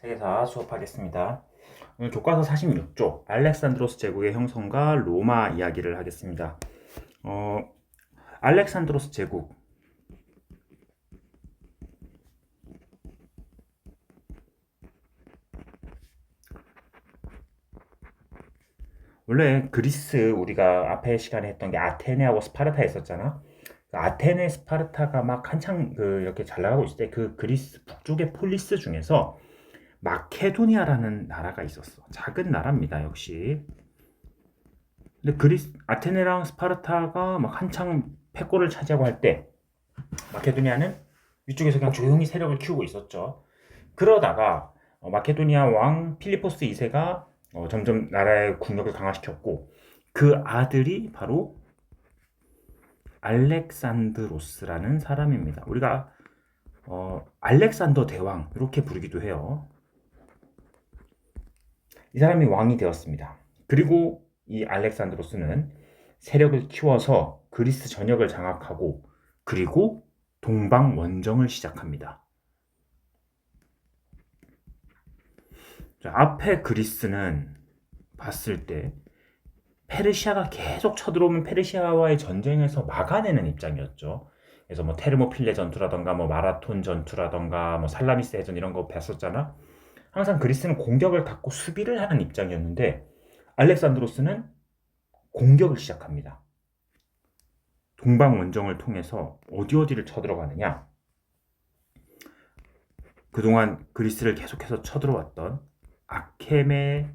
세계사 수업하겠습니다. 오늘 교과서 46쪽 알렉산드로스 제국의 형성과 로마 이야기를 하겠습니다. 어, 알렉산드로스 제국 원래 그리스 우리가 앞에 시간에 했던 게 아테네하고 스파르타 있었잖아. 그 아테네 스파르타가 막 한창 이렇게 잘 나가고 있을 때 그 그리스 북쪽의 폴리스 중에서 마케도니아라는 나라가 있었어. 작은 나라입니다, 역시. 근데 아테네랑 스파르타가 막 한창 패권을 차지하고 할 때 마케도니아는 위쪽에서 그냥 조용히 세력을 키우고 있었죠. 그러다가 마케도니아 왕 필리포스 2세가 점점 나라의 국력을 강화시켰고 그 아들이 바로 알렉산드로스라는 사람입니다. 우리가 알렉산더 대왕 이렇게 부르기도 해요. 이 사람이 왕이 되었습니다. 그리고 이 알렉산드로스는 세력을 키워서 그리스 전역을 장악하고 그리고 동방 원정을 시작합니다. 자, 앞에 그리스는 봤을 때 페르시아가 계속 쳐들어오면 페르시아와의 전쟁에서 막아내는 입장이었죠. 그래서 뭐 테르모필레 전투라던가 뭐 마라톤 전투라던가 뭐 살라미스 해전 이런 거 봤었잖아. 항상 그리스는 공격을 갖고 수비를 하는 입장이었는데 알렉산드로스는 공격을 시작합니다. 동방 원정을 통해서 어디를 쳐들어가느냐? 그동안 그리스를 계속해서 쳐들어왔던 아케메네스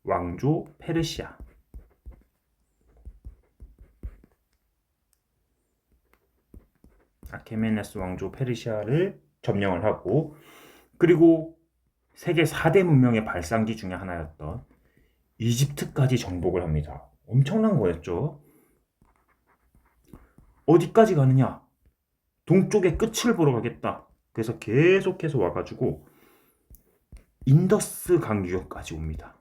왕조 페르시아. 아케메네스 왕조 페르시아를 점령을 하고 그리고 세계 4대 문명의 발상지 중에 하나였던 이집트까지 정복을 합니다. 엄청난 거였죠. 어디까지 가느냐? 동쪽의 끝을 보러 가겠다. 그래서 계속해서 와가지고 인더스 강 유역까지 옵니다.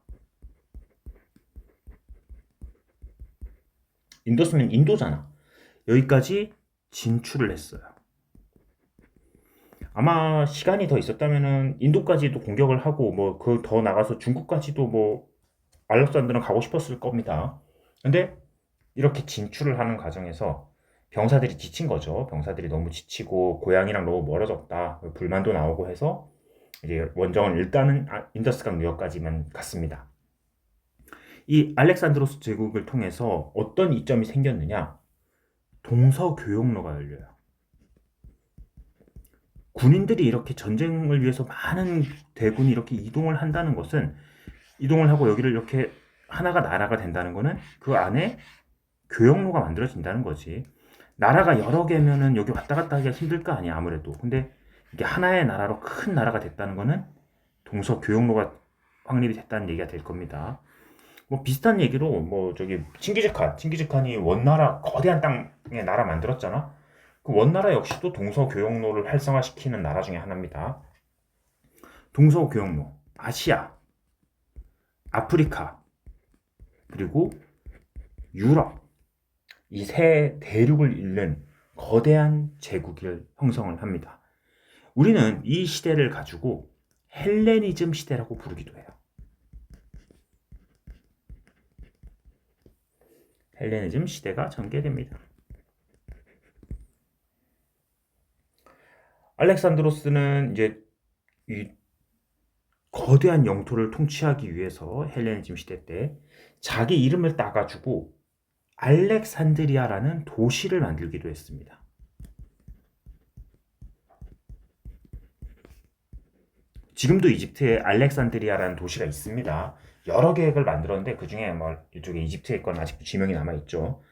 인더스면 인도잖아. 여기까지 진출을 했어요. 아마 시간이 더 있었다면은 인도까지도 공격을 하고 뭐 그 더 나가서 중국까지도 뭐 알렉산더는 가고 싶었을 겁니다. 근데 이렇게 진출을 하는 과정에서 병사들이 지친 거죠. 병사들이 너무 지치고 고향이랑 너무 멀어졌다. 불만도 나오고 해서 이제 원정은 일단은 인더스강 유역까지만 갔습니다. 이 알렉산드로스 제국을 통해서 어떤 이점이 생겼느냐? 동서교역로가 열려요. 군인들이 이렇게 전쟁을 위해서 많은 대군이 이렇게 이동을 한다는 것은 이동을 하고 여기를 이렇게 하나가 나라가 된다는 것은 그 안에 교역로가 만들어진다는 거지. 나라가 여러 개면은 여기 왔다 갔다 하기가 힘들 거 아니야, 아무래도. 근데 이게 하나의 나라로 큰 나라가 됐다는 거는 동서 교역로가 확립이 됐다는 얘기가 될 겁니다. 뭐 비슷한 얘기로 뭐 저기 칭기즈칸이 원나라 거대한 땅에 나라 만들었잖아. 그 원나라 역시도 동서 교역로를 활성화시키는 나라 중에 하나입니다. 동서 교역로, 아시아, 아프리카, 그리고 유럽 이 세 대륙을 잇는 거대한 제국을 형성을 합니다. 우리는 이 시대를 가지고 헬레니즘 시대라고 부르기도 해요. 헬레니즘 시대가 전개됩니다. 알렉산드로스는 이제 이 거대한 영토를 통치하기 위해서 헬레니즘 시대 때 자기 이름을 따가지고 알렉산드리아라는 도시를 만들기도 했습니다. 지금도 이집트에 알렉산드리아라는 도시가 있습니다. 여러 계획을 만들었는데 그 중에 뭐 이쪽에 이집트에 건 아직도 지명이 남아 있죠.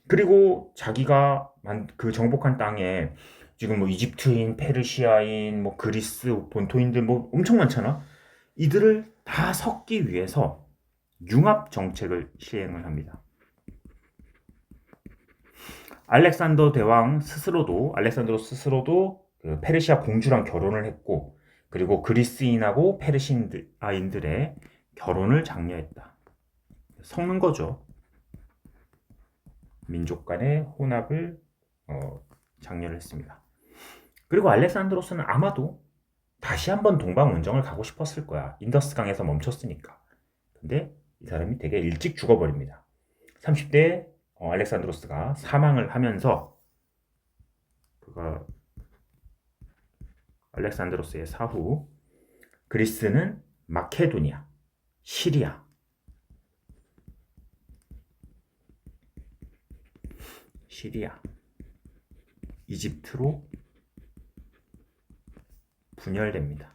그리고 자기가 그 정복한 땅에 지금 뭐 이집트인, 페르시아인, 뭐 그리스 본토인들 뭐 엄청 많잖아. 이들을 다 섞기 위해서 융합 정책을 시행을 합니다. 알렉산드로 스스로도 그 페르시아 공주랑 결혼을 했고 그리고 그리스인하고 페르시아인들의 결혼을 장려했다. 섞는 거죠. 민족 간의 혼합을 장려를 했습니다. 그리고 알렉산드로스는 아마도 다시 한번 동방원정을 가고 싶었을 거야. 인더스강에서 멈췄으니까. 근데 이 사람이 되게 일찍 죽어버립니다. 30대에 알렉산드로스가 사망을 하면서 그가 알렉산드로스의 사후 그리스는 마케도니아, 시리아, 이집트로 분열됩니다.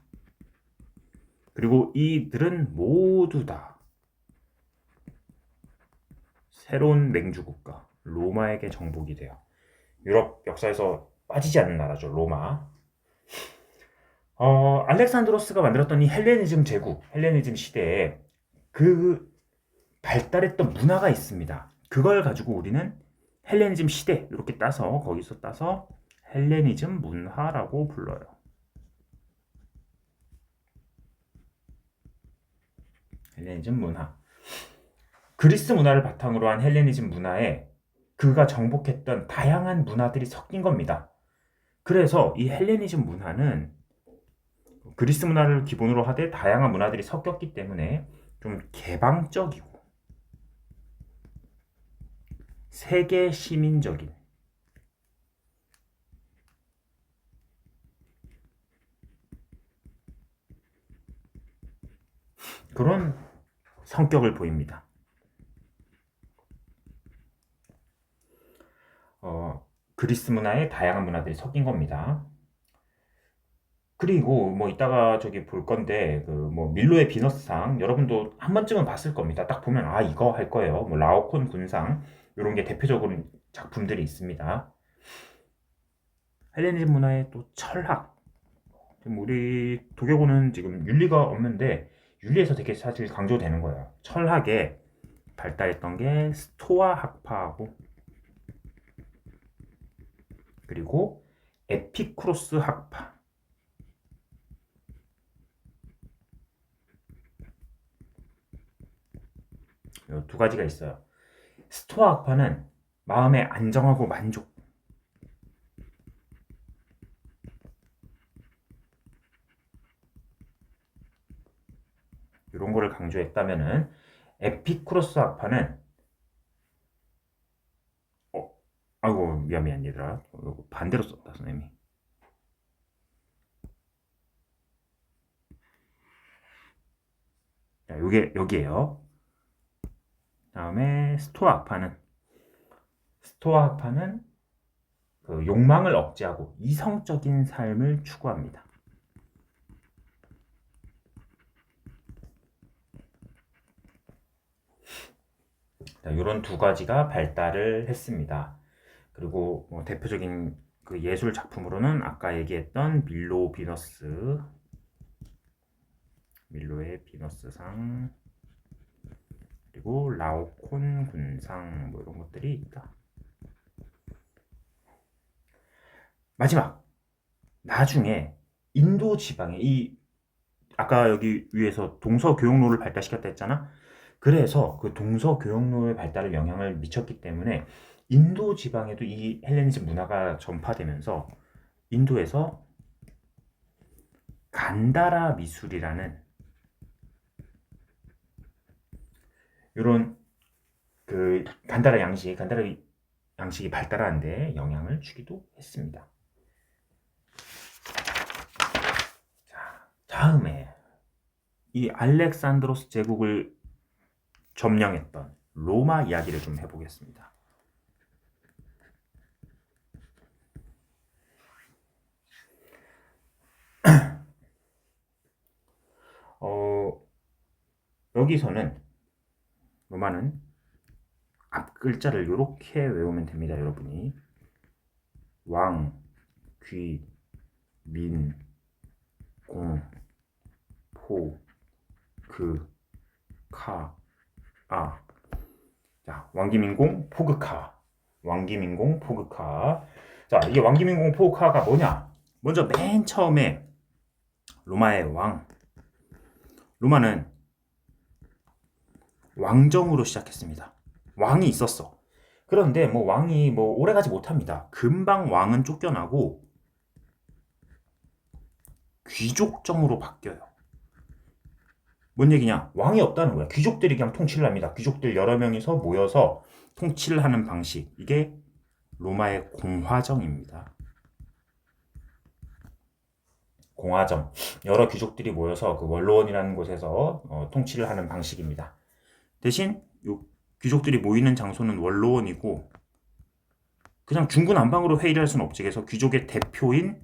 그리고 이들은 모두 다 새로운 맹주국가 로마에게 정복이 돼요. 유럽 역사에서 빠지지 않는 나라죠, 로마. 알렉산드로스가 만들었던 이 헬레니즘 제국, 헬레니즘 시대에 그 발달했던 문화가 있습니다. 그걸 가지고 우리는 헬레니즘 시대 이렇게 따서 거기서 따서 헬레니즘 문화라고 불러요. 헬레니즘 문화. 그리스 문화를 바탕으로 한 헬레니즘 문화에 그가 정복했던 다양한 문화들이 섞인 겁니다. 그래서 이 헬레니즘 문화는 그리스 문화를 기본으로 하되 다양한 문화들이 섞였기 때문에 좀 개방적이고 세계 시민적인 그런 성격을 보입니다. 그리스 문화에 다양한 문화들이 섞인 겁니다. 그리고 뭐 이따가 저기 볼 건데 그 뭐 밀로의 비너스상 여러분도 한 번쯤은 봤을 겁니다. 딱 보면 아 이거 할 거예요. 뭐 라오콘 군상 이런 게 대표적으로 작품들이 있습니다. 헬레니즘 문화의 또 철학. 지금 우리 도교고는 지금 윤리가 없는데 윤리에서 되게 사실 강조되는 거예요. 철학에 발달했던 게 스토아 학파하고 그리고 에피쿠로스 학파. 이 두 가지가 있어요. 스토아 학파는 마음의 안정하고 만족. 이런 거를 강조했다면은 에피쿠로스 학파는 아이고 미안 얘들아 반대로 썼다 선생님이. 자, 요게 여기에요. 다음에 스토아 학파는 그 욕망을 억제하고 이성적인 삶을 추구합니다. 이런 두 가지가 발달을 했습니다. 그리고 뭐 대표적인 그 예술 작품으로는 아까 얘기했던 밀로의 비너스상, 그리고 라오콘 군상 뭐 이런 것들이 있다. 마지막 나중에 인도 지방에 이 아까 여기 위에서 동서교역로를 발달시켰다 했잖아. 그래서 그 동서교역로의 발달에 영향을 미쳤기 때문에 인도 지방에도 이 헬레니즘 문화가 전파되면서 인도에서 간다라 미술이라는 이런 그 간다라 양식이 발달하는데 영향을 주기도 했습니다. 자, 다음에 이 알렉산드로스 제국을 점령했던 로마 이야기를 좀 해보겠습니다. 여기서는 로마는 앞 글자를 이렇게 외우면 됩니다, 여러분이. 왕, 귀, 민, 공, 포, 그, 카, 아. 자, 왕기민공, 포그카. 왕기민공, 포그카. 자, 이게 왕기민공, 포그카가 뭐냐? 먼저 맨 처음에 로마의 왕. 로마는 왕정으로 시작했습니다. 왕이 있었어. 그런데 뭐 왕이 뭐 오래가지 못합니다. 금방 왕은 쫓겨나고 귀족정으로 바뀌어요. 뭔 얘기냐? 왕이 없다는 거야. 귀족들이 그냥 통치를 합니다. 귀족들 여러 명이서 모여서 통치를 하는 방식. 이게 로마의 공화정입니다. 공화정. 여러 귀족들이 모여서 그 원로원이라는 곳에서 통치를 하는 방식입니다. 대신 요 귀족들이 모이는 장소는 원로원이고 그냥 중구난방으로 회의를 할 수는 없지. 그래서 귀족의 대표인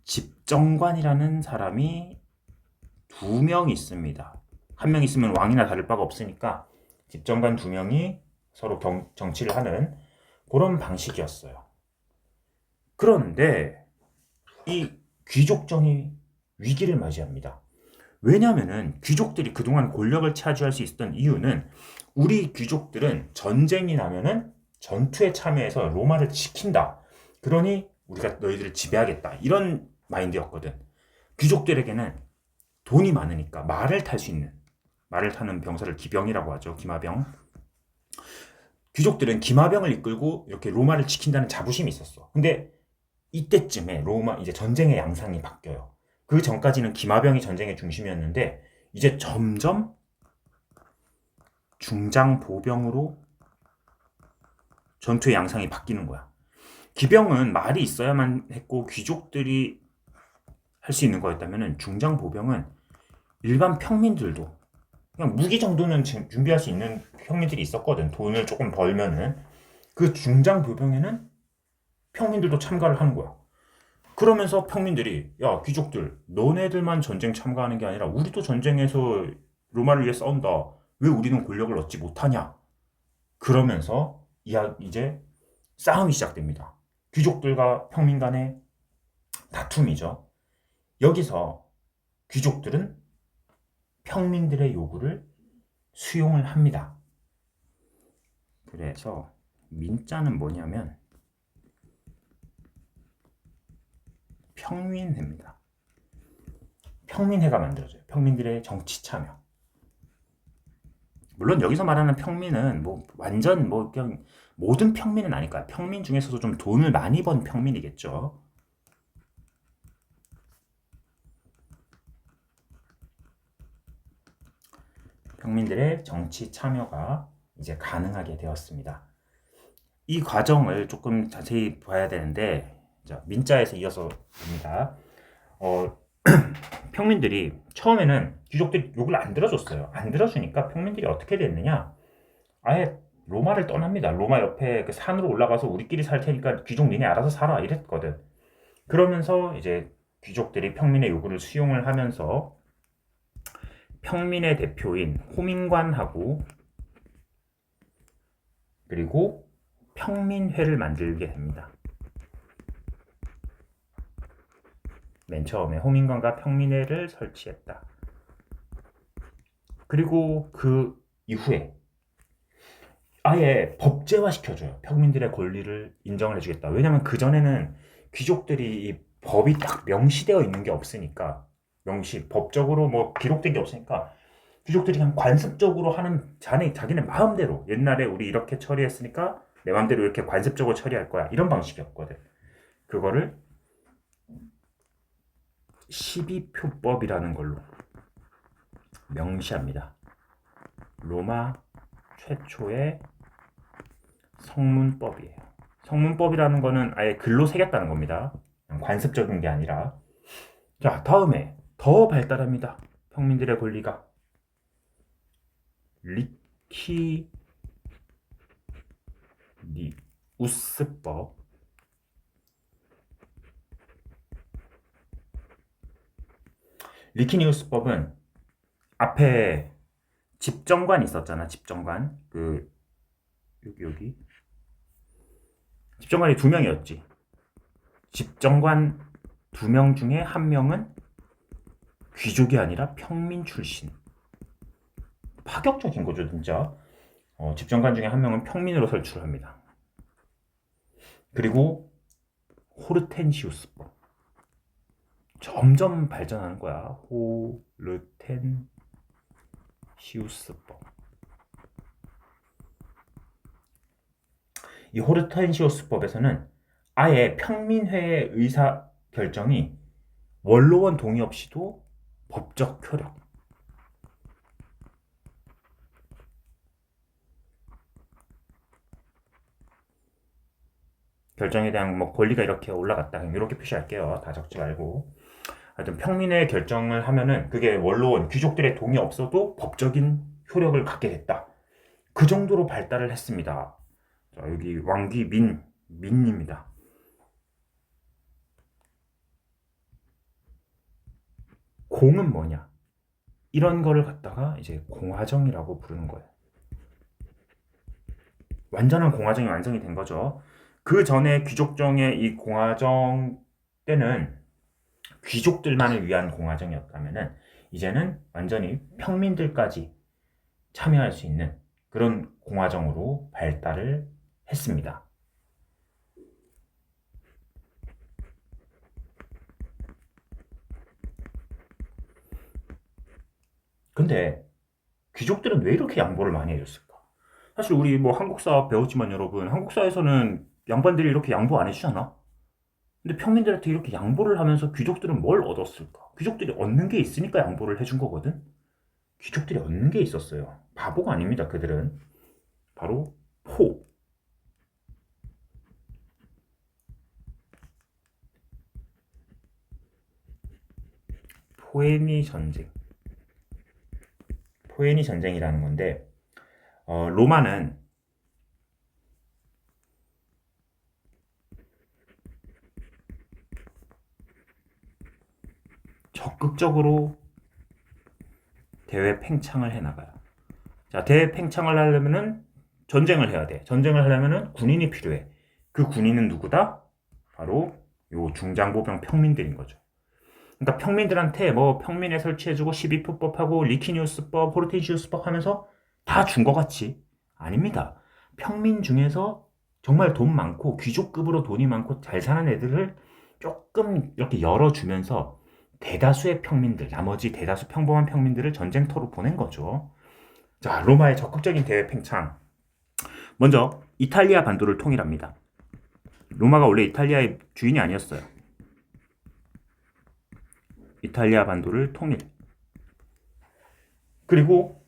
집정관이라는 사람이 2명 있습니다. 한 명 있으면 왕이나 다를 바가 없으니까 집정관 2명이 서로 정치를 하는 그런 방식이었어요. 그런데 이 귀족정이 위기를 맞이합니다. 왜냐하면 귀족들이 그동안 권력을 차지할 수 있었던 이유는 우리 귀족들은 전쟁이 나면은 전투에 참여해서 로마를 지킨다. 그러니 우리가 너희들을 지배하겠다. 이런 마인드였거든. 귀족들에게는 돈이 많으니까 말을 탈 수 있는, 말을 타는 병사를 기병이라고 하죠. 기마병. 귀족들은 기마병을 이끌고 이렇게 로마를 지킨다는 자부심이 있었어. 근데 이때쯤에 로마 이제 전쟁의 양상이 바뀌어요. 그 전까지는 기마병이 전쟁의 중심이었는데 이제 점점 중장보병으로 전투의 양상이 바뀌는 거야. 기병은 말이 있어야만 했고 귀족들이 할 수 있는 거였다면 중장보병은 일반 평민들도 그냥 무기 정도는 준비할 수 있는 평민들이 있었거든. 돈을 조금 벌면은 그 중장보병에는 평민들도 참가를 하는 거야. 그러면서 평민들이 야 귀족들 너네들만 전쟁 참가하는 게 아니라 우리도 전쟁에서 로마를 위해 싸운다. 왜 우리는 권력을 얻지 못하냐? 그러면서 이제 싸움이 시작됩니다. 귀족들과 평민 간의 다툼이죠. 여기서 귀족들은 평민들의 요구를 수용을 합니다. 그래서 민자는 뭐냐면 평민회입니다. 평민회가 만들어져요. 평민들의 정치 참여. 물론 여기서 말하는 평민은 뭐 완전 뭐 그냥 모든 평민은 아닐까요? 평민 중에서도 좀 돈을 많이 번 평민이겠죠. 평민들의 정치 참여가 이제 가능하게 되었습니다. 이 과정을 조금 자세히 봐야 되는데 민자에서 이어서 봅니다. 평민들이 처음에는 귀족들이 욕을 안 들어줬어요. 안 들어주니까 평민들이 어떻게 됐느냐? 아예 로마를 떠납니다. 로마 옆에 그 산으로 올라가서 우리끼리 살 테니까 귀족 니네 알아서 살아 이랬거든. 그러면서 이제 귀족들이 평민의 요구를 수용을 하면서 평민의 대표인 호민관하고 그리고 평민회를 만들게 됩니다. 맨 처음에 호민관과 평민회를 설치했다. 그리고 그 이후에 아예 법제화 시켜줘요. 평민들의 권리를 인정을 해주겠다. 왜냐면 그전에는 귀족들이 이 법이 딱 명시되어 있는 게 없으니까 법적으로 뭐 기록된 게 없으니까 귀족들이 그냥 관습적으로 하는 자기네 마음대로 옛날에 우리 이렇게 처리했으니까 내 마음대로 이렇게 관습적으로 처리할 거야. 이런 방식이었거든. 그거를 12표법이라는 걸로 명시합니다. 로마 최초의 성문법이에요. 성문법이라는 거는 아예 글로 새겼다는 겁니다. 관습적인 게 아니라. 자, 다음에 더 발달합니다. 평민들의 권리가. 리키니우스법. 리키니우스법은 앞에 집정관 있었잖아. 집정관. 여기 집정관이 2명이었지. 집정관 2명 중에 1명은 귀족이 아니라 평민 출신. 파격적인 거죠, 진짜. 집정관 중에 1명은 평민으로 설출을 합니다. 그리고 호르텐시우스법. 점점 발전하는 거야. 호르텐시우스법. 이 호르텐시우스법에서는 아예 평민회의 의사 결정이 원로원 동의 없이도 법적 효력. 결정에 대한 뭐 권리가 이렇게 올라갔다. 이렇게 표시할게요. 다 적지 말고. 하여튼 평민의 결정을 하면은 그게 원로원 귀족들의 동의 없어도 법적인 효력을 갖게 됐다. 그 정도로 발달을 했습니다. 자, 여기 왕귀 민입니다. 공은 뭐냐? 이런 거를 갖다가 이제 공화정이라고 부르는 거예요. 완전한 공화정이 완성이 된 거죠. 그 전에 귀족정의 이 공화정 때는 귀족들만을 위한 공화정이었다면은 이제는 완전히 평민들까지 참여할 수 있는 그런 공화정으로 발달을 했습니다. 근데 귀족들은 왜 이렇게 양보를 많이 해줬을까? 사실 우리 뭐 한국사 배웠지만 여러분, 한국사에서는 양반들이 이렇게 양보 안 해주잖아? 근데 평민들한테 이렇게 양보를 하면서 귀족들은 뭘 얻었을까? 귀족들이 얻는 게 있으니까 양보를 해준 거거든? 귀족들이 얻는 게 있었어요. 바보가 아닙니다, 그들은. 바로 포에니 전쟁. 포에니 전쟁이라는 건데, 로마는 적극적으로 대외 팽창을 해나가요. 자, 대외 팽창을 하려면은 전쟁을 해야 돼. 전쟁을 하려면은 군인이 필요해. 그 군인은 누구다? 바로 요 중장보병 평민들인 거죠. 그러니까 평민들한테 뭐 평민에 설치해주고 12표법하고 리키니우스법, 호르텐시우스법 하면서 다 준 것 같이? 아닙니다. 평민 중에서 정말 돈 많고 귀족급으로 돈이 많고 잘 사는 애들을 조금 이렇게 열어주면서 대다수의 평민들, 나머지 대다수 평범한 평민들을 전쟁터로 보낸 거죠. 자, 로마의 적극적인 대외 팽창. 먼저 이탈리아 반도를 통일합니다. 로마가 원래 이탈리아의 주인이 아니었어요. 이탈리아 반도를 통일. 그리고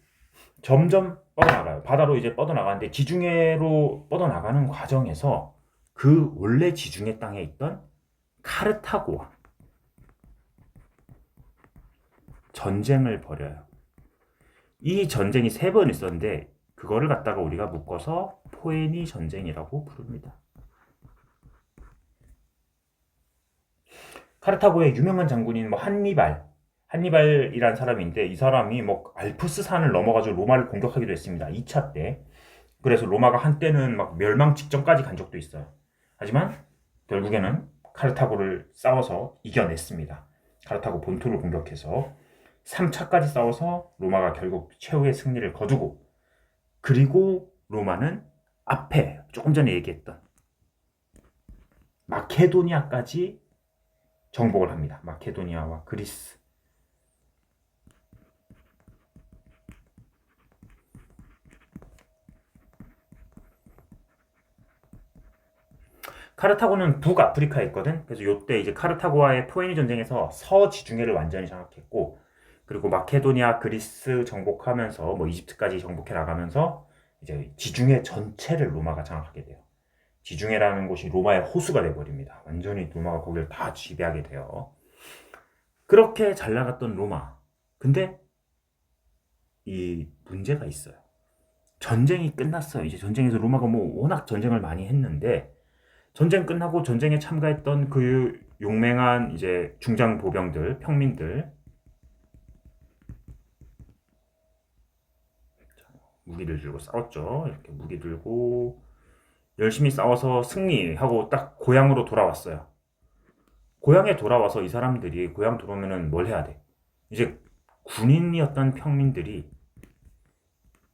점점 뻗어나가요. 바다로 이제 뻗어나가는데 지중해로 뻗어나가는 과정에서 그 원래 지중해 땅에 있던 카르타고와 전쟁을 벌여요. 이 전쟁이 3번 있었는데 그거를 갖다가 우리가 묶어서 포에니 전쟁이라고 부릅니다. 카르타고의 유명한 장군인 뭐 한니발이란 사람인데 이 사람이 뭐 알프스 산을 넘어가지고 로마를 공격하기도 했습니다. 2차 때. 그래서 로마가 한때는 막 멸망 직전까지 간 적도 있어요. 하지만 결국에는 카르타고를 싸워서 이겨냈습니다. 카르타고 본토를 공격해서 3차까지 싸워서 로마가 결국 최후의 승리를 거두고, 그리고 로마는 앞에 조금 전에 얘기했던 마케도니아까지 정복을 합니다. 마케도니아와 그리스. 카르타고는 북아프리카에 있거든. 그래서 요때 이제 카르타고와의 포에니 전쟁에서 서지중해를 완전히 장악했고, 그리고 마케도니아, 그리스 정복하면서 뭐 이집트까지 정복해 나가면서 이제 지중해 전체를 로마가 장악하게 돼요. 지중해라는 곳이 로마의 호수가 돼버립니다. 완전히 로마가 거기를 다 지배하게 돼요. 그렇게 잘 나갔던 로마. 근데 이 문제가 있어요. 전쟁이 끝났어요. 이제 전쟁에서 로마가 뭐 워낙 전쟁을 많이 했는데, 전쟁 끝나고 전쟁에 참가했던 그 용맹한 이제 중장 보병들, 평민들, 무기를 들고 싸웠죠. 이렇게 무기 들고 열심히 싸워서 승리하고 딱 고향으로 돌아왔어요. 고향에 돌아와서 이 사람들이 고향 들어오면은 뭘 해야 돼? 이제 군인이었던 평민들이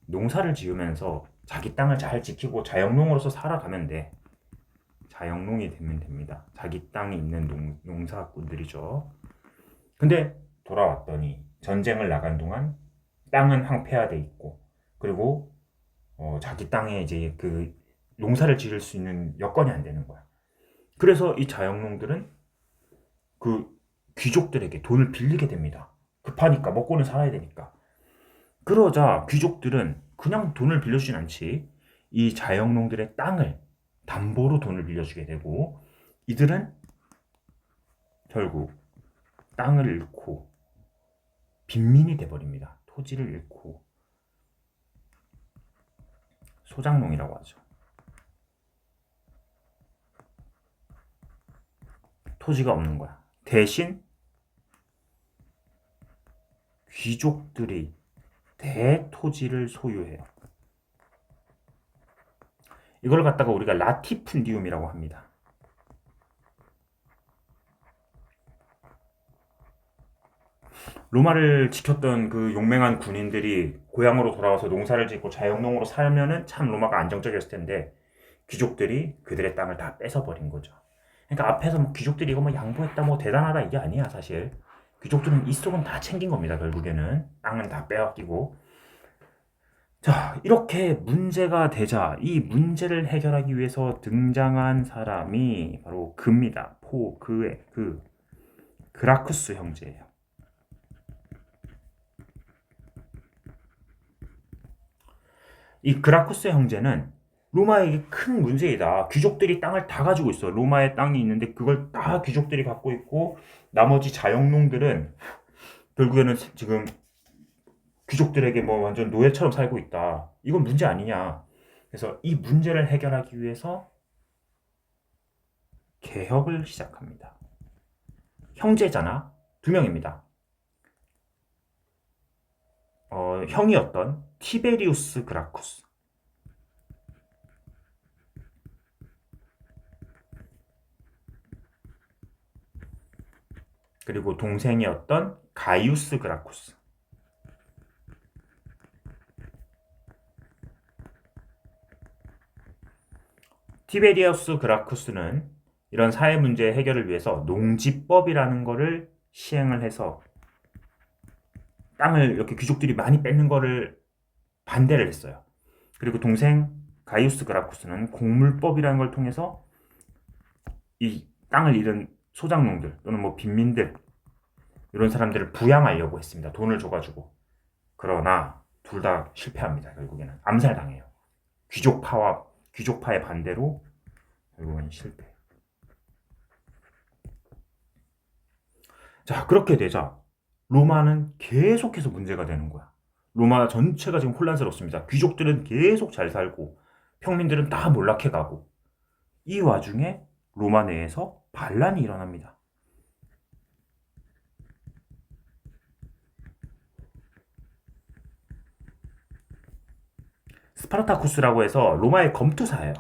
농사를 지으면서 자기 땅을 잘 지키고 자영농으로서 살아가면 돼. 자영농이 되면 됩니다. 자기 땅이 있는 농사꾼들이죠. 근데 돌아왔더니 전쟁을 나간 동안 땅은 황폐화돼 있고, 그리고 자기 땅에 이제 그 농사를 지을 수 있는 여건이 안 되는 거야. 그래서 이 자영농들은 그 귀족들에게 돈을 빌리게 됩니다. 급하니까 먹고는 살아야 되니까. 그러자 귀족들은 그냥 돈을 빌려주진 않지. 이 자영농들의 땅을 담보로 돈을 빌려주게 되고 이들은 결국 땅을 잃고 빈민이 돼버립니다. 토지를 잃고 소작농이라고 하죠. 토지가 없는 거야. 대신 귀족들이 대토지를 소유해요. 이걸 갖다가 우리가 라티푼디움이라고 합니다. 로마를 지켰던 그 용맹한 군인들이 고향으로 돌아와서 농사를 짓고 자영농으로 살면은 참 로마가 안정적이었을 텐데 귀족들이 그들의 땅을 다 뺏어버린 거죠. 그러니까 앞에서 뭐 귀족들이 이거 뭐 양보했다 뭐 대단하다 이게 아니야 사실. 귀족들은 이 속은 다 챙긴 겁니다. 결국에는 땅은 다 빼앗기고. 자, 이렇게 문제가 되자 이 문제를 해결하기 위해서 등장한 사람이 바로 그입니다. 그의 그라쿠스 형제예요. 이 그라쿠스 형제는 로마에게 큰 문제이다. 귀족들이 땅을 다 가지고 있어. 로마에 땅이 있는데 그걸 다 귀족들이 갖고 있고 나머지 자영농들은 결국에는 지금 귀족들에게 뭐 완전 노예처럼 살고 있다. 이건 문제 아니냐. 그래서 이 문제를 해결하기 위해서 개혁을 시작합니다. 형제잖아. 두 명입니다. 형이었던 티베리우스 그라쿠스 그리고 동생이었던 가이우스 그라쿠스. 티베리우스 그라쿠스는 이런 사회 문제 해결을 위해서 농지법이라는 거를 시행을 해서 땅을 이렇게 귀족들이 많이 뺏는 거를 반대를 했어요. 그리고 동생 가이우스 그라쿠스는 공물법이라는 걸 통해서 이 땅을 잃은 소작농들 또는 뭐 빈민들 이런 사람들을 부양하려고 했습니다. 돈을 줘가지고. 그러나 둘 다 실패합니다. 결국에는 암살당해요. 귀족파의 반대로 결국은 실패. 자, 그렇게 되자 로마는 계속해서 문제가 되는 거야. 로마 전체가 지금 혼란스럽습니다. 귀족들은 계속 잘 살고 평민들은 다 몰락해가고 이 와중에 로마 내에서 반란이 일어납니다. 스파르타쿠스라고 해서 로마의 검투사예요.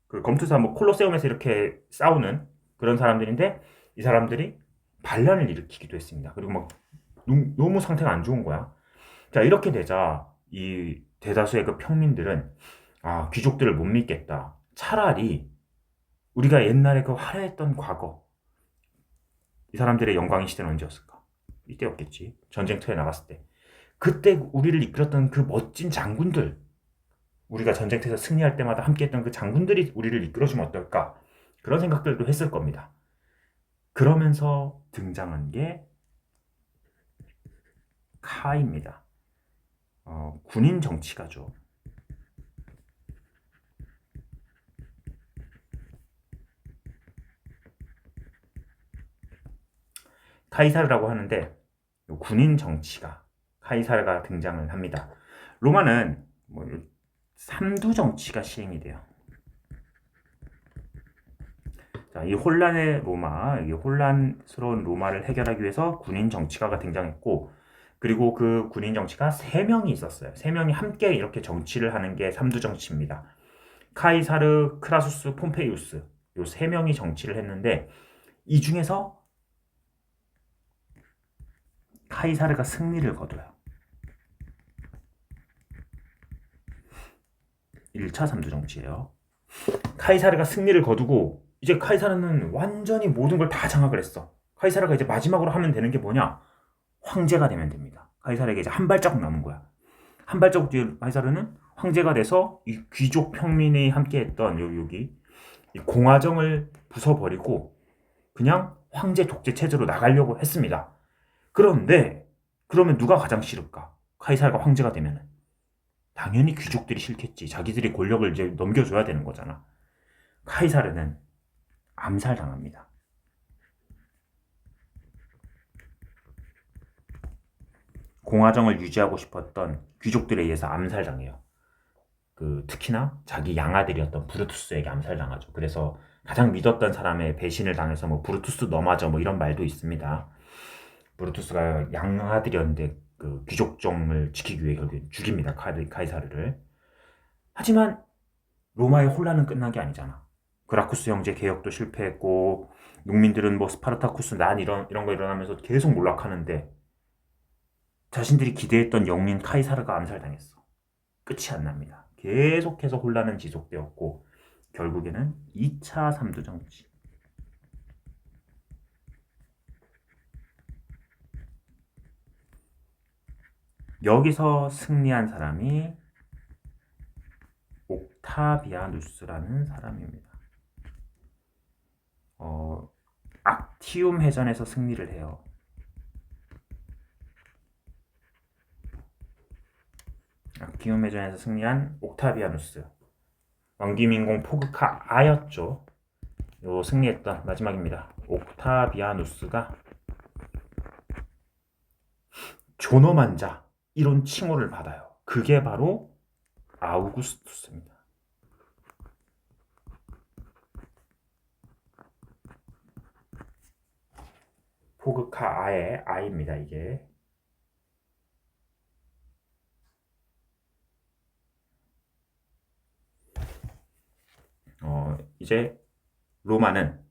그 검투사 뭐 콜로세움에서 이렇게 싸우는 그런 사람들인데 이 사람들이 반란을 일으키기도 했습니다. 그리고 막 너무 상태가 안 좋은 거야. 자, 이렇게 되자 이 대다수의 그 평민들은 귀족들을 못 믿겠다. 차라리 우리가 옛날에 그 화려했던 과거, 이 사람들의 영광의 시대는 언제였을까? 이때였겠지. 전쟁터에 나갔을 때. 그때 우리를 이끌었던 그 멋진 장군들, 우리가 전쟁터에서 승리할 때마다 함께했던 그 장군들이 우리를 이끌어주면 어떨까? 그런 생각들도 했을 겁니다. 그러면서 등장한 게 카입니다. 군인 정치가죠. 카이사르라고 하는데 군인 정치가 카이사르가 등장을 합니다. 로마는 뭐 삼두 정치가 시행이 돼요. 자, 이 혼란의 로마, 이 혼란스러운 로마를 해결하기 위해서 군인 정치가가 등장했고, 그리고 그 군인 정치가 3명이 있었어요. 3명이 함께 이렇게 정치를 하는 게 삼두 정치입니다. 카이사르, 크라수스, 폼페이우스 이 3명이 정치를 했는데 이 중에서 카이사르가 승리를 거둬요. 1차 삼두 정치예요. 카이사르가 승리를 거두고 이제 카이사르는 완전히 모든 걸 다 장악을 했어. 카이사르가 이제 마지막으로 하면 되는 게 뭐냐? 황제가 되면 됩니다. 카이사르에게 이제 한 발자국 남은 거야. 한 발자국 뒤에 카이사르는 황제가 돼서 이 귀족 평민이 함께했던 여기 이 공화정을 부숴버리고 그냥 황제 독재 체제로 나가려고 했습니다. 그런데 그러면 누가 가장 싫을까? 카이사르가 황제가 되면은 당연히 귀족들이 싫겠지. 자기들이 권력을 이제 넘겨줘야 되는 거잖아. 카이사르는 암살당합니다. 공화정을 유지하고 싶었던 귀족들에 의해서 암살당해요. 특히나 자기 양아들이었던 브루투스에게 암살당하죠. 그래서 가장 믿었던 사람의 배신을 당해서 뭐 브루투스 너 맞아 뭐 이런 말도 있습니다. 브루투스가 양아들이었는데 귀족정을 지키기 위해 결국 죽입니다. 카이사르를. 하지만 로마의 혼란은 끝난 게 아니잖아. 그라쿠스 형제 개혁도 실패했고 농민들은 뭐 스파르타쿠스 난 이런 거 일어나면서 계속 몰락하는데 자신들이 기대했던 영웅인 카이사르가 암살당했어. 끝이 안 납니다. 계속해서 혼란은 지속되었고 결국에는 2차 삼두정치. 여기서 승리한 사람이 옥타비아누스라는 사람입니다. 악티움 해전에서 승리를 해요. 악티움 해전에서 승리한 옥타비아누스. 왕기민공 포그카 아였죠. 요 승리했던 마지막입니다. 옥타비아누스가 존엄한 자 이런 칭호를 받아요. 그게 바로 아우구스투스입니다. 포그카 아의 아입니다. 이게 이제 로마는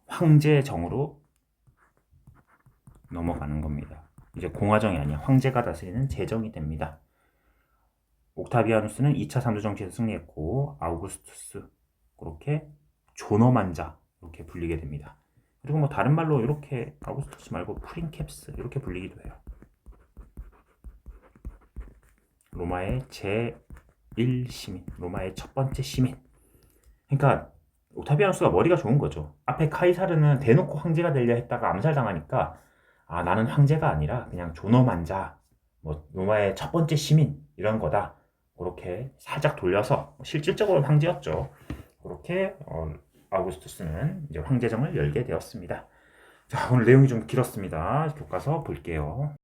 황제정으로 넘어가는 겁니다. 이제 공화정이 아니야. 황제가 다스리는 제정이 됩니다. 옥타비아누스는 2차 삼두정치에서 승리했고 아우구스투스 그렇게 존엄한 자 이렇게 불리게 됩니다. 그리고 뭐 다른 말로 이렇게 아우구스투스 말고 프린캡스 이렇게 불리기도 해요. 로마의 제1시민, 로마의 첫 번째 시민. 그러니까 옥타비아누스가 머리가 좋은 거죠. 앞에 카이사르는 대놓고 황제가 되려 했다가 암살당하니까 나는 황제가 아니라 그냥 존엄한 자, 뭐 로마의 첫 번째 시민 이런 거다. 그렇게 살짝 돌려서 실질적으로 황제였죠. 그렇게 아우구스투스는 이제 황제정을 열게 되었습니다. 자, 오늘 내용이 좀 길었습니다. 교과서 볼게요.